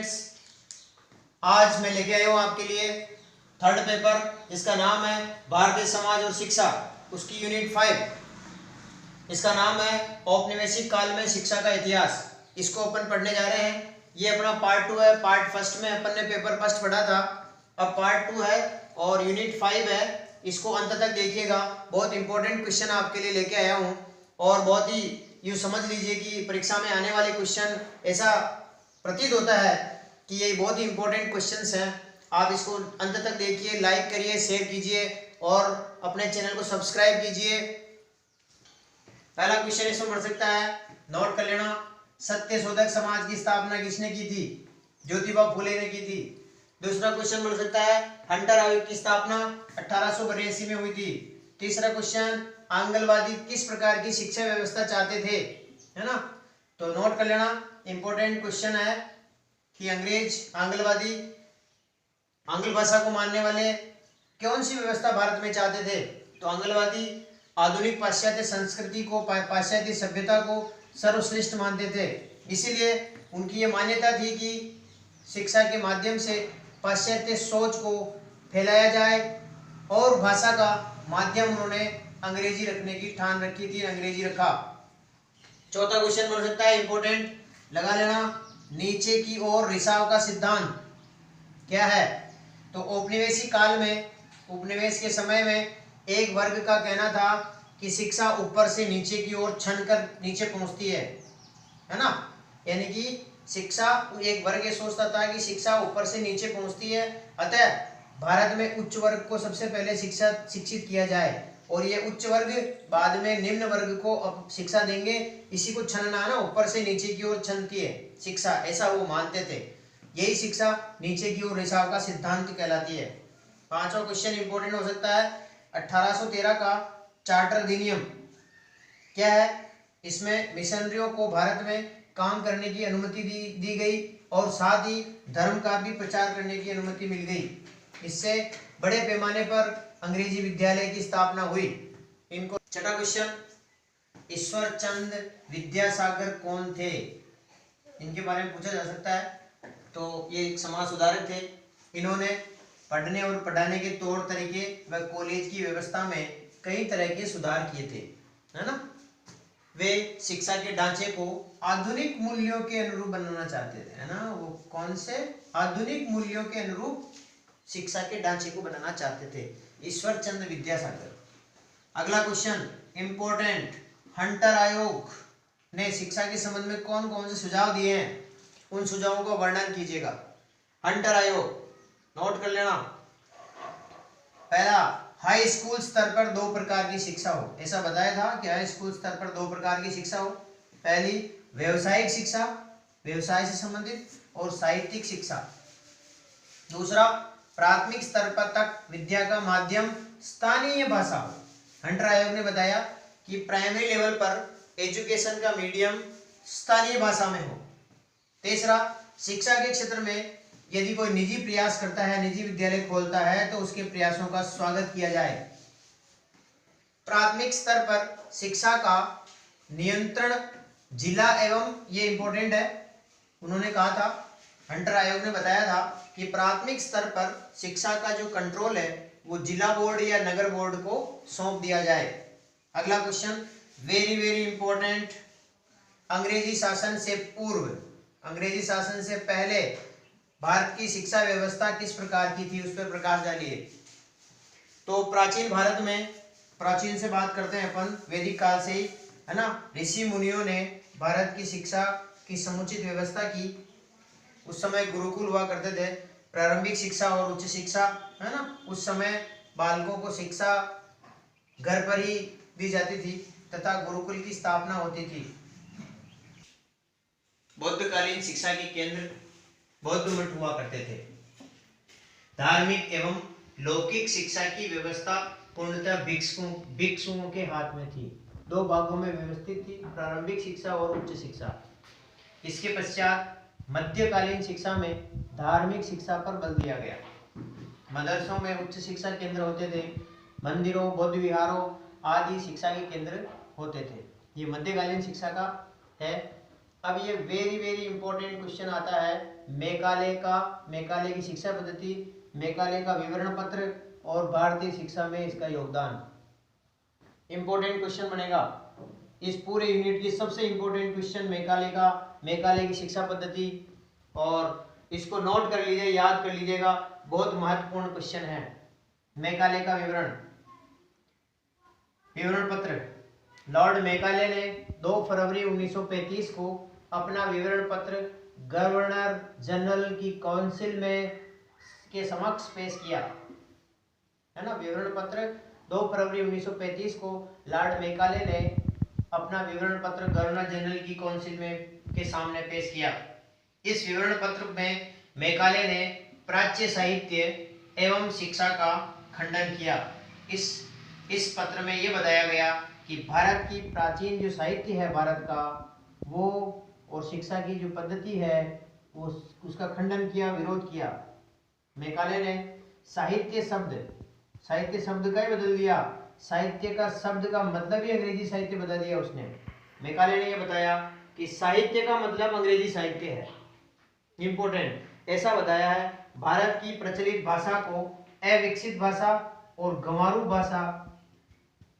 Students, आज मैं लेके आया हूँ आपके लिए थर्ड पेपर जिसका नाम है भारतीय समाज और शिक्षा, उसकी यूनिट 5। इसका नाम है औपनिवेशिक काल में शिक्षा का इतिहास। इसको अपन पढ़ने जा रहे हैं। ये अपना पार्ट 2 है। पार्ट फर्स्ट में अपन ने पेपर फर्स्ट पढ़ा था, अब पार्ट 2 है और यूनिट 5 है। इसको अंत तक देखिएगा, बहुत इंपॉर्टेंट क्वेश्चन आपके लिए लेके आया हूँ और बहुत ही यूँ समझ लीजिए कि परीक्षा में आने वाले क्वेश्चन ऐसा प्रतीत होता है कि ये बहुत ही इंपॉर्टेंट क्वेश्चंस हैं। आप इसको अंत तक देखिए, लाइक करिए, शेयर कीजिए और अपने चैनल को सब्सक्राइब कीजिए। पहला क्वेश्चन इसमें बढ़ सकता है, नोट कर लेना। सत्यशोधक समाज की स्थापना किसने की थी? ज्योतिबा फुले ने की थी। दूसरा क्वेश्चन बढ़ सकता है, हंटर आयोग की स्थापना 1882 में हुई थी। तीसरा क्वेश्चन, आंगनवादी किस प्रकार की शिक्षा व्यवस्था चाहते थे, है ना? तो नोट कर लेना, इंपॉर्टेंट क्वेश्चन है कि अंग्रेज आंगनवादी आंग्ल भाषा को मानने वाले कौन सी व्यवस्था भारत में चाहते थे? तो आंगनवादी आधुनिक पाश्चात्य संस्कृति को, पाश्चात्य सभ्यता को सर्वश्रेष्ठ मानते थे। इसीलिए उनकी ये मान्यता थी कि शिक्षा के माध्यम से पाश्चात्य सोच को फैलाया जाए और भाषा का माध्यम उन्होंने अंग्रेजी रखने की ठान रखी थी, अंग्रेजी रखा। चौथा क्वेश्चन बन सकता है, इंपॉर्टेंट लगा लेना, नीचे की ओर रिसाव का सिद्धांत क्या है? तो औपनिवेशिक काल में, उपनिवेश के समय में एक वर्ग का कहना था कि शिक्षा ऊपर से नीचे की ओर छन कर नीचे पहुंचती है ना? यानी कि शिक्षा, एक वर्ग ये सोचता था कि शिक्षा ऊपर से नीचे पहुंचती है, अतः भारत में उच्च वर्ग को सबसे पहले शिक्षित किया जाए और ये उच्च वर्ग बाद में निम्न वर्ग को अब शिक्षा देंगे। इसी को छनना ना, ऊपर से नीचे की ओर छनती है शिक्षा, ऐसा वो मानते थे। यही शिक्षा नीचे की ओर रिसाव का सिद्धांत कहलाती है। पांचवा क्वेश्चन इंपॉर्टेंट हो सकता है, 1813 का चार्टर अधिनियम क्या है? इसमें मिशनरियों को भारत में काम करने की अनुमति दी गई और साथ ही धर्म का भी प्रचार करने की अनुमति मिल गई। इससे बड़े पैमाने पर अंग्रेजी विद्यालय की स्थापना हुई। इनको छठा क्वेश्चन, ईश्वर चंद्र विद्यासागर कौन थे? इनके बारे में पूछा जा सकता है। तो ये एक समाज सुधारक थे। इन्होंने पढ़ने और पढ़ाने के तौर तरीके व कॉलेज की व्यवस्था में कई तरह के सुधार किए थे, है ना? वे शिक्षा के ढांचे को आधुनिक मूल्यों के अनुरूप बनाना चाहते थे, है ना? वो कौन से? आधुनिक मूल्यों के अनुरूप शिक्षा के ढांचे को बनाना चाहते थे, ईश्वर चंद्र विद्यासागर। अगला क्वेश्चन इंपॉर्टेंट, हंटर आयोग ने शिक्षा के संबंध में कौन कौन से सुझाव दिए हैं? उन सुझावों का वर्णन कीजिएगा। हंटर आयोग नोट कर लेना। पहला, हाई स्कूल स्तर पर 2 प्रकार की शिक्षा हो। ऐसा बताया था कि हाई स्कूल स्तर पर 2 प्रकार की शिक्षा हो। पहली व्यवसायिक शिक्षा, व्यवसाय से संबंधित, और साहित्यिक शिक्षा। दूसरा, प्राथमिक स्तर पर तक विद्या का माध्यम स्थानीय भाषा हो। हंटर आयोग ने बताया कि प्राइमरी लेवल पर एजुकेशन का मीडियम स्थानीय भाषा में हो। तीसरा, शिक्षा के क्षेत्र में यदि कोई निजी प्रयास करता है, निजी विद्यालय खोलता है, तो उसके प्रयासों का स्वागत किया जाए। प्राथमिक स्तर पर शिक्षा का नियंत्रण जिला एवं, ये इंपॉर्टेंट है, उन्होंने कहा था, हंटर आयोग ने बताया था कि प्राथमिक स्तर पर शिक्षा का जो कंट्रोल है वो जिला बोर्ड या नगर बोर्ड को सौंप दिया जाए। अगला क्वेश्चन वेरी वेरी इंपॉर्टेंट, अंग्रेजी शासन से पूर्व, अंग्रेजी शासन से पहले भारत की शिक्षा व्यवस्था किस प्रकार की थी, उस पर प्रकाश डालिए। तो प्राचीन भारत में, प्राचीन से बात करते हैं अपन, वैदिक काल से ही, है ना? ऋषि मुनियों ने भारत की शिक्षा की समुचित व्यवस्था की। उस समय गुरुकुल हुआ करते थे, प्रारंभिक शिक्षा और उच्च शिक्षा, है ना? उस समय बालकों को शिक्षा घर पर ही दी जाती थी तथा गुरुकुल की स्थापना होती थी। बौद्धकालीन शिक्षा के केंद्र बौद्ध मठ हुआ करते थे। धार्मिक एवं लौकिक शिक्षा की व्यवस्था पूर्णतः भिक्षुओं के हाथ में थी। 2 भागों में व्यवस्थित थी, प्रारंभिक शिक्षा और उच्च शिक्षा। इसके पश्चात मध्यकालीन शिक्षा में धार्मिक शिक्षा पर बल दिया गया। मदरसों में उच्च शिक्षा केंद्र होते थे, मंदिरों, बौद्ध विहारों आदि शिक्षा के केंद्र होते थे। ये मध्यकालीन शिक्षा का है। अब ये वेरी वेरी इंपॉर्टेंट क्वेश्चन आता है, मैकाले की शिक्षा पद्धति, मैकाले का विवरण पत्र और भारतीय शिक्षा में इसका योगदान। इंपॉर्टेंट क्वेश्चन बनेगा इस पूरे यूनिट की, सबसे इंपॉर्टेंट क्वेश्चन मैकाले की शिक्षा पद्धति, और इसको नोट कर लीजिए, याद कर लीजिएगा, बहुत महत्वपूर्ण क्वेश्चन है। मैकाले का विवरण पत्र। लॉर्ड मैकाले ने 2 फरवरी 1935 को अपना विवरण पत्र गवर्नर जनरल की काउंसिल में के समक्ष पेश किया, है ना। विवरण पत्र 2 फरवरी 1935 को लॉर्ड मैकाले ने अपना विवरण पत्र गवर्नर जनरल की काउंसिल में के सामने पेश किया। इस विवरण पत्र में मैकाले ने प्राच्य साहित्य एवं शिक्षा का खंडन किया। इस पत्र में यह बताया गया कि भारत की प्राचीन जो साहित्य है भारत का, वो और शिक्षा की जो पद्धति है वो उसका खंडन किया, विरोध किया। मैकाले ने साहित्य शब्द का ही बदल दिया, साहित्य का शब्द का मतलब ही अंग्रेजी साहित्य बता दिया उसने। मैकाले ने यह बताया कि साहित्य का मतलब अंग्रेजी साहित्य है, इंपॉर्टेंट ऐसा बताया है। भारत की प्रचलित भाषा को अविकसित भाषा और गंवारू भाषा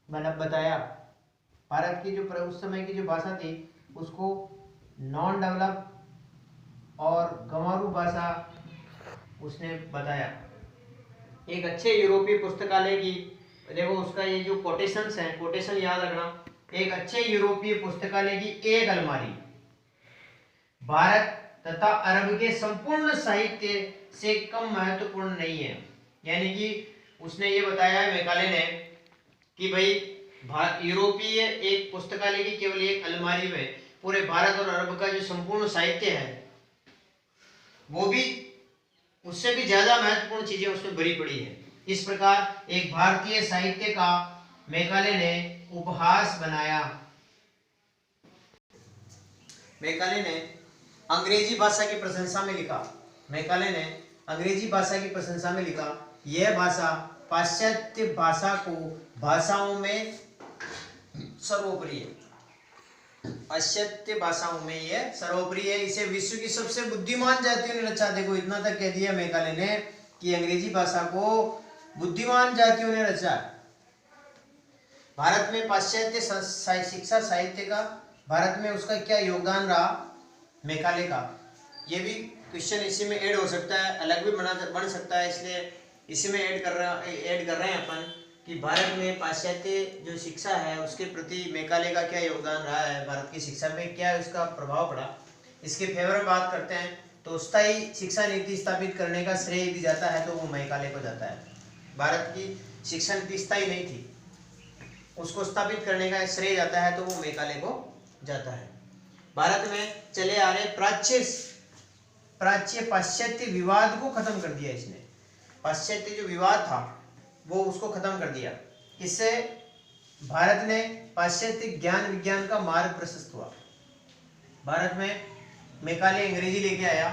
मतलब बताया। भारत की जो उस समय की जो भाषा थी उसको नॉन डेवलप और गंवारू भाषा उसने बताया। एक अच्छे यूरोपीय पुस्तकालय की, देखो उसका ये जो कोटेशंस हैं, कोटेशन याद रखना। एक अच्छे यूरोपीय पुस्तकालय की एक अलमारी भारत तथा अरब के संपूर्ण साहित्य से कम महत्वपूर्ण नहीं है। यानी कि उसने ये बताया है मैकाले ने कि भाई यूरोपीय एक पुस्तकालय की केवल एक अलमारी में पूरे भारत और अरब का जो संपूर्ण साहित्य है वो भी उससे भी ज्यादा महत्वपूर्ण चीजें उसमें भरी पड़ी है। इस प्रकार एक भारतीय साहित्य का मैकाले ने उपहास बनाया। मैकाले ने अंग्रेजी भाषा की प्रशंसा में लिखा। मैकाले ने अंग्रेजी भाषा की प्रशंसा में लिखा, यह भाषा पाश्चात्य भाषा को भाषाओं में सर्वोपरि है। पाश्चात्य भाषाओं में यह सर्वोपरि है। इसे विश्व की सबसे बुद्धिमान जातियों ने रचा। देखो इतना तक कह दिया मैकाले ने कि अंग्रेजी भाषा को बुद्धिमान जातियों ने रचा। भारत में पाश्चात्य शिक्षा साहित्य का भारत में उसका क्या योगदान रहा मैकाले का, ये भी क्वेश्चन इसी में ऐड हो सकता है, अलग भी बन सकता है, इसलिए इसी में ऐड कर रहे हैं अपन कि भारत में पाश्चात्य जो शिक्षा है उसके प्रति मैकाले का क्या योगदान रहा है, भारत की शिक्षा में क्या उसका प्रभाव पड़ा। इसके फेवर में बात करते हैं तो स्थायी शिक्षा नीति स्थापित करने का श्रेय यदि जाता है तो वो मैकाले को जाता है। भारत की शिक्षा नीति स्थायी नहीं थी, उसको स्थापित करने का श्रेय जाता है तो वो मैकाले को जाता है। भारत में चले आ रहे प्राच्य पाश्चात्य विवाद को खत्म कर दिया इसने। पाश्चात्य जो विवाद था वो उसको खत्म कर दिया। इससे भारत ने पाश्चात्य ज्ञान विज्ञान का मार्ग प्रशस्त हुआ। भारत में मैकाले अंग्रेजी लेके आया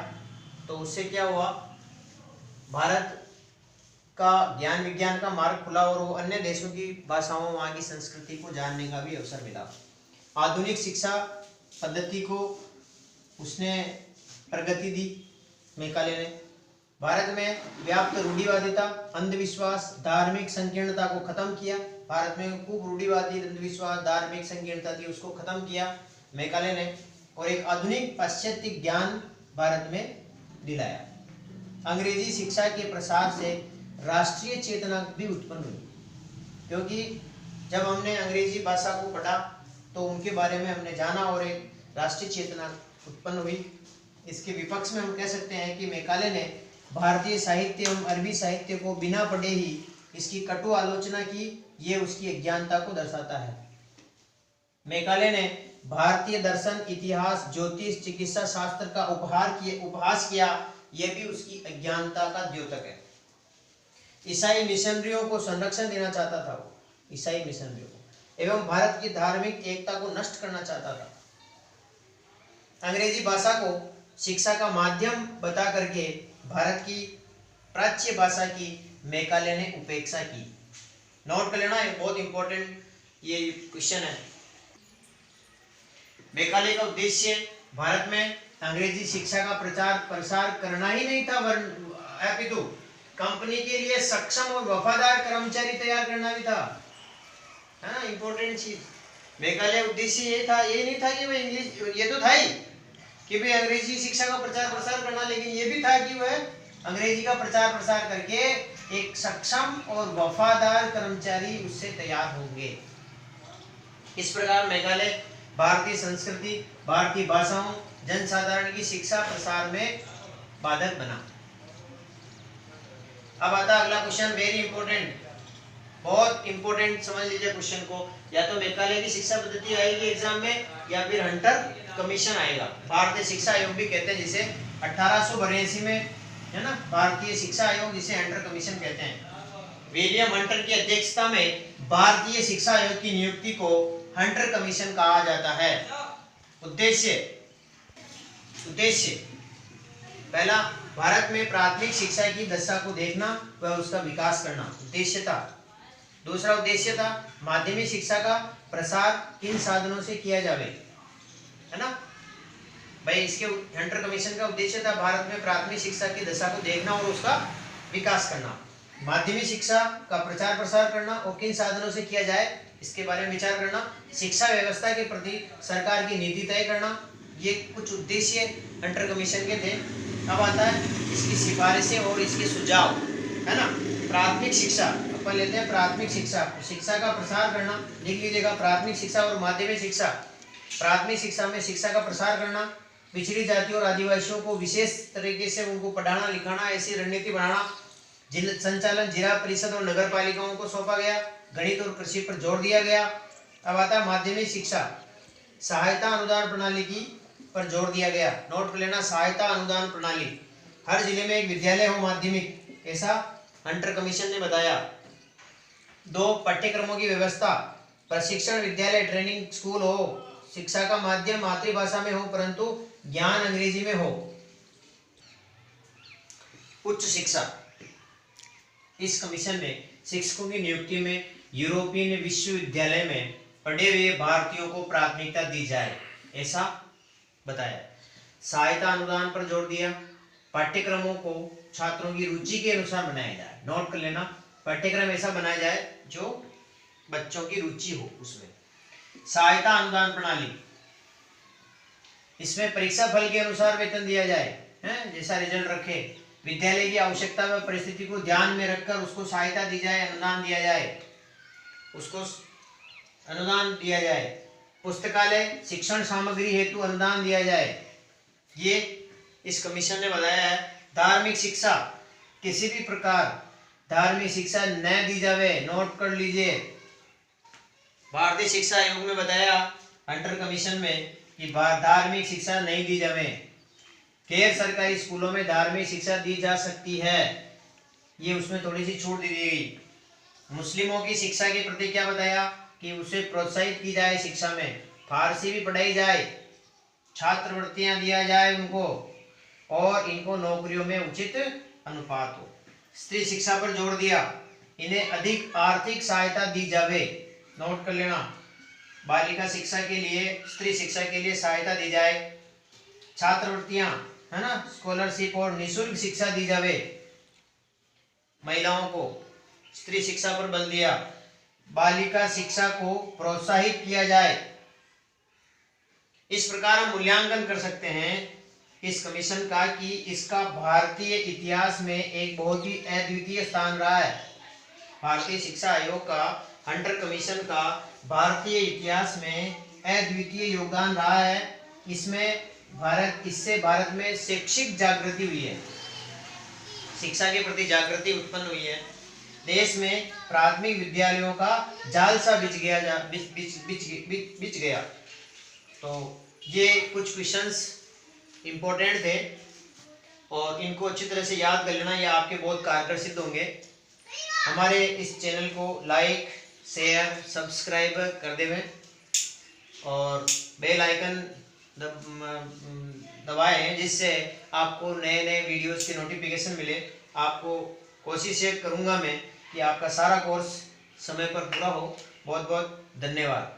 तो उससे क्या हुआ, भारत का ज्ञान विज्ञान का मार्ग खुला और वो अन्य देशों की भाषाओं, वहाँ की संस्कृति को जानने का भी अवसर मिला। आधुनिक शिक्षा पद्धति को उसने प्रगति दी मैकाले ने। भारत में व्याप्त रूढ़िवादिता, अंधविश्वास, धार्मिक संकीर्णता को खत्म किया। भारत में खूब रूढ़िवादी, अंधविश्वास, धार्मिक संकीर्णता थी, उसको खत्म किया मैकाले ने और एक आधुनिक पाश्चात्य ज्ञान भारत में दिलाया। अंग्रेजी शिक्षा के प्रसार से राष्ट्रीय चेतना भी उत्पन्न हुई, क्योंकि जब हमने अंग्रेजी भाषा को पढ़ा तो उनके बारे में हमने जाना और एक राष्ट्रीय चेतना उत्पन्न हुई। इसके विपक्ष में हम कह सकते हैं कि मैकाले ने भारतीय साहित्य एवं अरबी साहित्य को बिना पढ़े ही इसकी कटु आलोचना की, ये उसकी अज्ञानता को दर्शाता है। मैकाले ने भारतीय दर्शन, इतिहास, ज्योतिष, चिकित्सा शास्त्र का उपहास किया, यह भी उसकी अज्ञानता का द्योतक है। ईसाई मिशनरियों को संरक्षण देना चाहता था वो, ईसाई मिशनरियों को, एवं भारत की धार्मिक एकता को नष्ट करना चाहता था। अंग्रेजी भाषा को शिक्षा का माध्यम बता करके भारत की प्राच्य भाषा की मैकाले ने उपेक्षा की। नोट कर लेना, एक बहुत इंपॉर्टेंट ये क्वेश्चन है। मैकाले का उद्देश्य भारत में अंग्रेजी शिक्षा का प्रचार प्रसार करना ही नहीं था, अपितु कंपनी के लिए सक्षम और वफादार कर्मचारी तैयार करना भी था, है ना। इंपॉर्टेंट चीज मेघालय उद्देश्य ये था, ये नहीं था कि वह इंग्लिश, ये तो था ही कि भाई अंग्रेजी शिक्षा का प्रचार प्रसार करना, लेकिन ये भी था कि वह अंग्रेजी का प्रचार प्रसार करके एक सक्षम और वफादार कर्मचारी उससे तैयार होंगे। इस प्रकार मेघालय भारतीय संस्कृति, भारतीय भाषाओं, जनसाधारण की शिक्षा प्रसार में बाधक बना। अब आता अगला क्वेश्चन, वेरी इंपॉर्टेंट, बहुत इंपॉर्टेंट, समझ लीजिए क्वेश्चन को। या तो मेघालय की शिक्षा पद्धति आएगी एग्जाम में, या फिर हंटर कमीशन आएगा। भारतीय शिक्षा आयोग भी कहते हैं जिसे, 1882 में, है ना, भारतीय शिक्षा आयोग, जिसे हंटर कमीशन कहते हैं। विलियम हंटर की अध्यक्षता में भारतीय शिक्षा आयोग की नियुक्ति को हंटर कमीशन कहा जाता है। उद्देश्य, पहला, भारत में प्राथमिक शिक्षा की दशा को देखना व उसका विकास करना, उद्देश्य था। दूसरा उद्देश्य था माध्यमिक शिक्षा का प्रसार किन साधनों से किया जावे, है ना भाई। इसके हंटर कमीशन का उद्देश्य था भारत में प्राथमिक शिक्षा की दशा को देखना और उसका विकास करना, माध्यमिक शिक्षा का प्रचार प्रसार करना और किन साधनों से किया जाए इसके बारे में विचार करना, शिक्षा व्यवस्था के प्रति सरकार की नीति तय करना। ये कुछ उद्देश्य हंटर कमीशन के थे। अब आता है इसकी सिफारिशें और इसके सुझाव, है ना। प्राथमिक शिक्षा अपन लेते हैं, प्राथमिक शिक्षा, शिक्षा का प्रसार करना, लिख लीजिएगा, प्राथमिक शिक्षा और माध्यमिक शिक्षा। प्राथमिक शिक्षा में शिक्षा का प्रसार करना, पिछड़ी जातियों और आदिवासियों को विशेष तरीके से उनको पढ़ाना लिखाना, ऐसी रणनीति बनाना। संचालन जिला परिषद और नगर पालिकाओं को सौंपा गया। गणित और कृषि पर जोर दिया गया। अब आता है माध्यमिक शिक्षा, सहायता अनुदान प्रणाली की पर जोर दिया गया। नोट कर लेना, सहायता अनुदान प्रणाली, हर जिले में एक विद्यालय हो माध्यमिक, ऐसा हंटर कमीशन ने बताया। 2, पाठ्यक्रमों की व्यवस्था, प्रशिक्षण विद्यालय ट्रेनिंग स्कूल हो, शिक्षा का माध्यम मातृभाषा में हो परंतु ज्ञान अंग्रेजी में हो। उच्च शिक्षा, इस कमीशन में शिक्षकों की नियुक्ति में यूरोपियन विश्वविद्यालय में पढ़े हुए भारतीयों को प्राथमिकता दी जाए, ऐसा बताया। सहायता अनुदान पर जोर दिया। पाठ्यक्रमों को छात्रों की रुचि के अनुसार बनाया जाए। नोट कर लेना, पाठ्यक्रम ऐसा बनाया जाए जो बच्चों की रुचि हो उसमें। सहायता अनुदान प्रणाली, इसमें परीक्षा फल के अनुसार वेतन दिया जाए, हैं, जैसा रिजल्ट रखे। विद्यालय की आवश्यकता व परिस्थिति को ध्यान में रखकर उसको सहायता दी जाए, अनुदान दिया जाए, उसको अनुदान दिया जाए। पुस्तकालय शिक्षण सामग्री हेतु अनुदान दिया जाए, ये इस कमीशन ने बताया है। धार्मिक शिक्षा, किसी भी प्रकार धार्मिक शिक्षा न दी जावे। नोट कर लीजिए, भारतीय शिक्षा आयोग में बताया हंटर कमीशन में कि धार्मिक शिक्षा नहीं दी जावे। गैर सरकारी स्कूलों में धार्मिक शिक्षा दी जा सकती है, ये उसमें थोड़ी सी छूट दी गई। मुस्लिमों की शिक्षा के प्रति क्या बताया कि उसे प्रोत्साहित की जाए, शिक्षा में फारसी भी पढ़ाई जाए, छात्रवृत्तियां दिया जाए उनको, और इनको नौकरियों में उचित अनुपात हो। स्त्री शिक्षा पर जोर दिया, इन्हें अधिक आर्थिक सहायता दी जावे। नोट कर लेना, बालिका शिक्षा के लिए, स्त्री शिक्षा के लिए सहायता दी जाए। छात्रवृत्तियां, है ना, स्कॉलरशिप और निःशुल्क शिक्षा दी जावे महिलाओं को। स्त्री शिक्षा पर बल दिया। बालिका शिक्षा को प्रोत्साहित किया जाए। इस प्रकार हम मूल्यांकन कर सकते हैं इस कमीशन का कि इसका भारतीय इतिहास में एक बहुत ही अद्वितीय स्थान रहा है। भारतीय शिक्षा आयोग का, हंटर कमीशन का भारतीय इतिहास में अद्वितीय योगदान रहा है। इससे भारत में शैक्षिक जागृति हुई है, शिक्षा के प्रति जागृति उत्पन्न हुई है। देश में प्राथमिक विद्यालयों का जाल सा बिछ गया। तो ये कुछ क्वेश्चंस इम्पोर्टेंट थे और इनको अच्छी तरह से याद कर लेना, ये आपके बहुत कारगर सिद्ध होंगे। हमारे इस चैनल को लाइक, शेयर, सब्सक्राइब कर देवें और बेल आइकन दबाएं, जिससे आपको नए नए वीडियोस के नोटिफिकेशन मिले। आपको कोशिश करूंगा मैं कि आपका सारा कोर्स समय पर पूरा हो। बहुत बहुत धन्यवाद।